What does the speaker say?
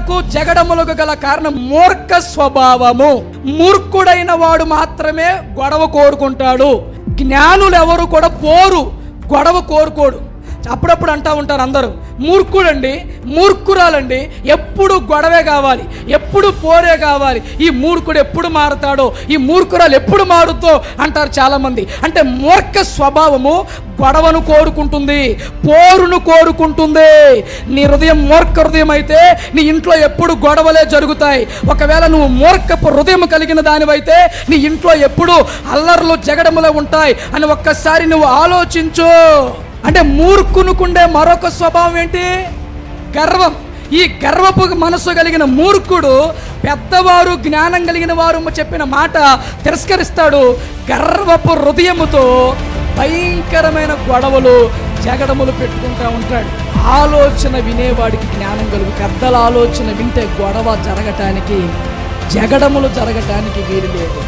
గొడవలకు జగడములకు గల కారణం మూర్ఖ స్వభావము. మూర్ఖుడైన వాడు మాత్రమే గొడవ కోరుకుంటాడు. జ్ఞానులు ఎవరు కూడా గొడవ కోరుకోడు. అప్పుడప్పుడు అంటూ ఉంటారు అందరూ, మూర్ఖుడండి, మూర్ఖురాలండి, ఎప్పుడు గొడవే కావాలి, ఎప్పుడు పోరే కావాలి, ఈ మూర్ఖుడు ఎప్పుడు మారుతాడో, ఈ మూర్ఖురాలు ఎప్పుడు మారుతో అంటారు చాలామంది. అంటే మూర్ఖ స్వభావము గొడవను కోరుకుంటుంది, పోరును కోరుకుంటుంది. నీ హృదయం మూర్ఖ హృదయం అయితే నీ ఇంట్లో ఎప్పుడు గొడవలే జరుగుతాయి. ఒకవేళ నువ్వు మూర్ఖపు హృదయం కలిగిన దానివైతే నీ ఇంట్లో ఎప్పుడు అల్లర్లు జగడములే ఉంటాయి అని ఒక్కసారి నువ్వు ఆలోచించు. అంటే మూర్ఖునుకుండే మరొక స్వభావం ఏంటి? గర్వం. ఈ గర్వపు మనసు కలిగిన మూర్ఖుడు పెద్దవారు జ్ఞానం కలిగిన వారు చెప్పిన మాట తిరస్కరిస్తాడు. గర్వపు హృదయముతో భయంకరమైన గొడవలు జగడములు పెట్టుకుంటూ ఉంటాడు. ఆలోచన వినేవాడికి జ్ఞానం కలుగు. పెద్దల ఆలోచన వింటే గొడవ జరగటానికి, జగడములు జరగటానికి వీలు లేదు.